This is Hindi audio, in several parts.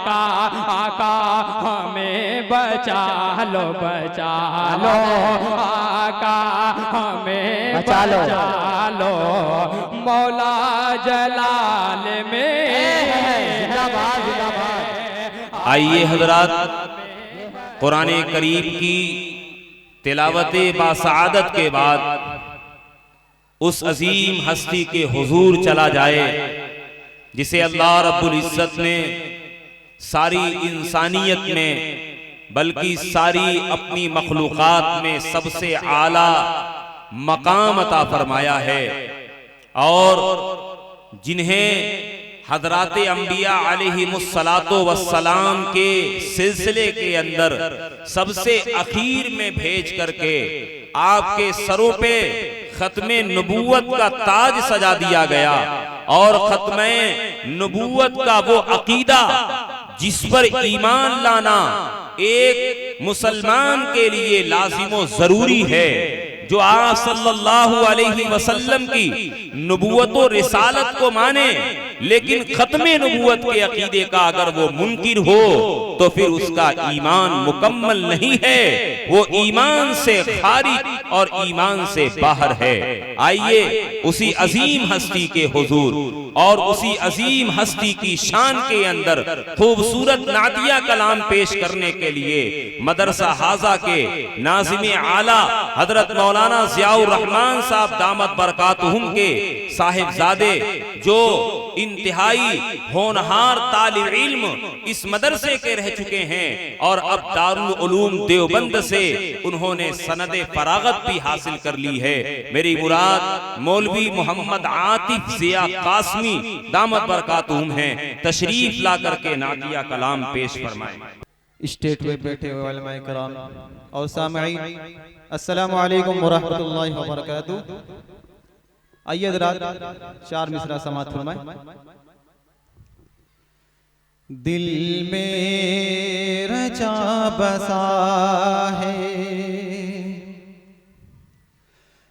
आका आका हमें बचा लो आका हमें बचा लो मौला जलाल में। आइए हजरात, कुरान करीम की तिलावत बासआदत के बाद उस अजीम हस्ती के हुजूर चला जाए जिसे अल्लाह रब्बुल इज्जत ने सारी इंसानियत में बल्कि सारी अपनी मखलूक़ात में सबसे आला मकाम अता फरमाया है, और जिन्हें हज़रात अंबिया अलैहिमुस्सलातो वस्सलाम के सिलसिले के अंदर सबसे अखीर में भेज करके आपके सरों पे खत्मे नबूवत का ताज सजा दिया गया, और खत्मे नबूवत का वो अकीदा जिस पर ईमान लाना एक मुसलमान के लिए लाजिमो जरूरी है, जो आप सल्लल्लाहु अलैहि वसल्लम की नबूवत और रिसालत को माने लेकिन खत्मे नबूवत के अकीदे का अगर वो मुनकिर हो तो फिर उसका ईमान मुकम्मल नहीं है, वो ईमान से खारिज और ईमान से बाहर है। आइए उसी अजीम हस्ती के हुजूर और उसी अजीम हस्ती की शान के अंदर खूबसूरत नादिया कलाम पेश करने के लिए मदरसा हाजा के नाज़िम आला हजरत मौलाना ज़ियाउर रहमान साहब दामत बरकातुहुम के साहिबजादे, जो इंतहाई होनहार तालिब इल्म इस मदरसे के रह चुके हैं और अब दारुल उलूम देवबंद से उन्होंने सनदे फरागत भी हासिल कर ली है। मेरी मुराद मौलवी मोहम्मद आतिफ ज़िया कासमी दामत बरकातुहुम हैं, तशरीफ ला करके नातिया कलाम पेश फरमाएं। स्टेज पे बैठे हुए उलमाए कराम और सामईन, अस्सलामु अलैकुम व रहमतुल्लाहि व बरकातुहू। आइए हज़रात चार मिसरा समाअत फरमाएं। दिल में रचा बसा है,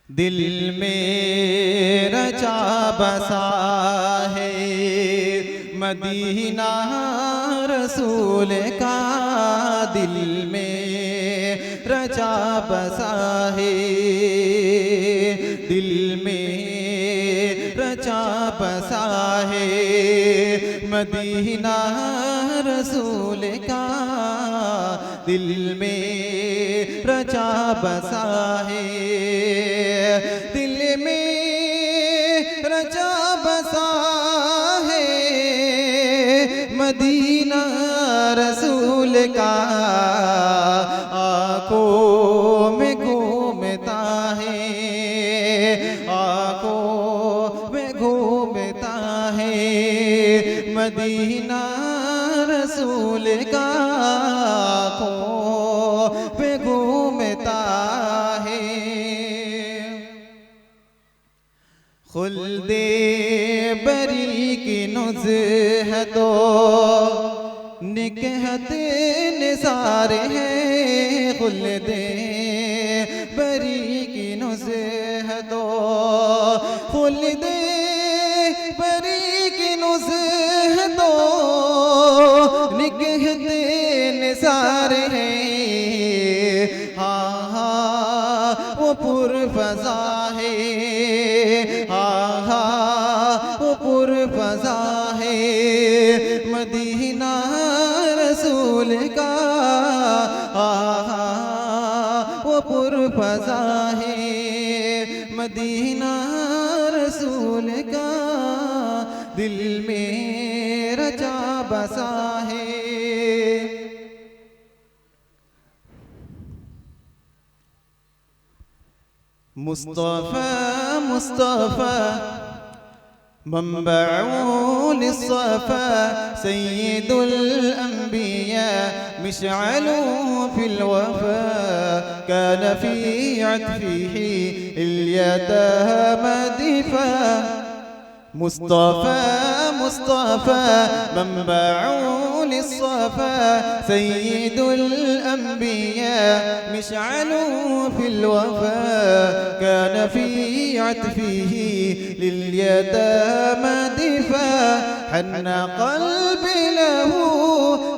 दिल में रचा बसा है, मदीना रसूल का दिल में रचा बसा है, दिल में रचा बसा है, मदीना रसूल का दिल में रचा बसा है, दिल में रचा बसा है, मदीना रसूल का आँखों में घूमता है, आँखों में घूमता है, मदीना रसूल का आँखों पे घूमता है। खुल्दे बरी की नुज़हतो निकहत निसारे हैं, खुल्दे बरी की नुज़हतो, खुल्दे बरी की नुज़हतो निकहत निसारे हैं। हाँ हाँ वो पुरफ़ज़ा है, हाँ हाँ वो पुरफ़ज़ा है, मदीना रसूल का हाँ हाँ वो पुरफ़ज़ा है, मदीना रसूल का दिल में रचा बसा है। मुस्तफ़ा मुस्तफ़ा मंबउल सफ़ा सय्यदुल अंबिया मिशअलु फिल वफ़ा कान फी अत्फ़िही इल्यतामा दिफ़ा। मुस्तफ़ा मुस्तफ़ा मंबउल सफ़ा सय्यदुल अंबिया मिशअलु फिल वफ़ा कान फी अत्फ़िही लिल्यतामा दिफ़ा। हन्ना क़ल्बी लहू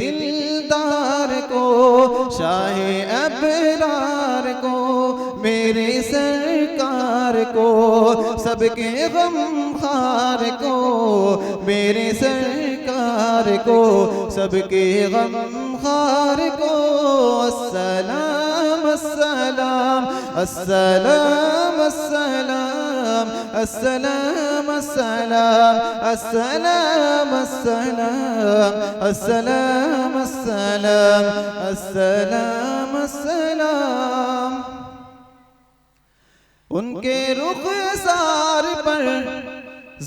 दिलदार को शाह अबरार को मेरे सरकार को सबके गमखार को मेरे सरकार को सबके गमखार को अस्सलाम अस्सलाम अस्सलाम अस्सलाम अस्सलाम अस्सलाम अस्सलाम अस्सलाम अस्सलाम अस्सलाम अस्सलाम अस्सलाम उनके रुखसार पर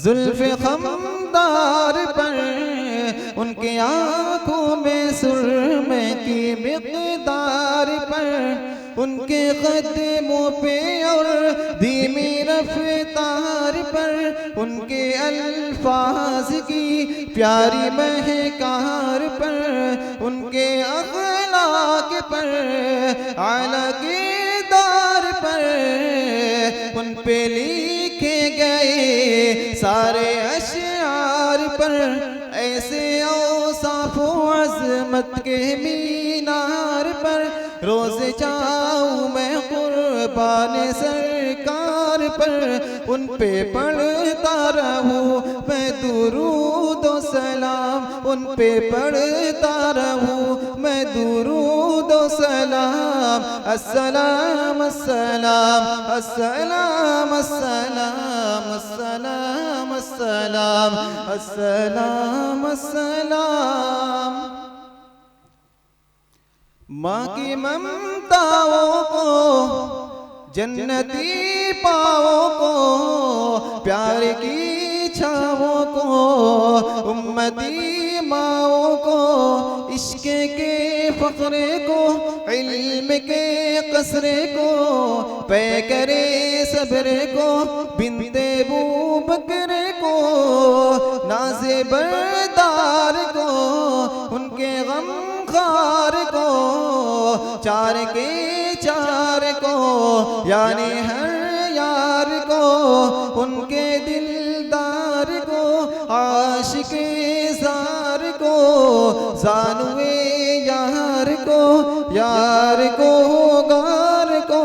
जुल्फ़े खमदार पर उनके आँखों में सुरमे की मिक़दार पर उनके कदमों पे और धीमी रफ्तार पर उनके अल्फाज की प्यारी महकार पर उनके अखलाक पर आला किरदार पर उन पे लिखे गए सारे अशआर पर ऐसे औसाफ अज़मत के मीनार पर रोज़ जाऊँ मैं कुर्बान सरकार पर उन पे पढ़ता रहूँ मैं दुरूद व सलाम उन पे पढ़ता रहूँ मैं दुरूद व सलाम अस्सलाम अस्सलाम अस्सलाम अस्सलाम अस्सलाम अस्सलाम अस्सलाम अस्सलाम माँ की ममताओं को जन्नती पाओ को प्यार की छाओं को उम्मती माओं को इश्क के फ़ख्रे को इल्म के कसरे को पे करे सब्रे को बिनते बू बकरे को नाज़े बरदार को उनके गम खार को चार के चार को यानी हर यार को उनके दिलदार को आशिके ज़ार को ज़ानुए यार को गार को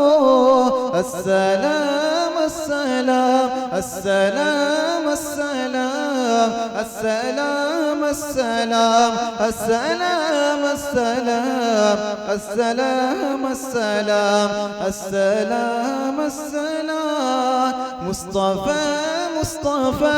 अस्सलाम अस्सलाम अस्सलाम अस्सलाम अस्सलाम अस्सलाम अस्सलाम अस्सलाम अस्सलाम अस्सलाम अस्सलाम अस्सलाम मुस्तफ़ा मुस्तफ़ा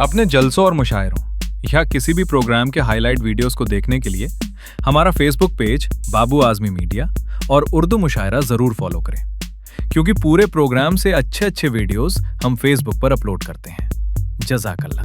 अपने जलसों और मुशायरों या किसी भी प्रोग्राम के हाईलाइट वीडियोस को देखने के लिए हमारा फेसबुक पेज बाबू आज़मी मीडिया और उर्दू मुशायरा जरूर फॉलो करें, क्योंकि पूरे प्रोग्राम से अच्छे वीडियोस हम फेसबुक पर अपलोड करते हैं। जज़ाकल्लाह।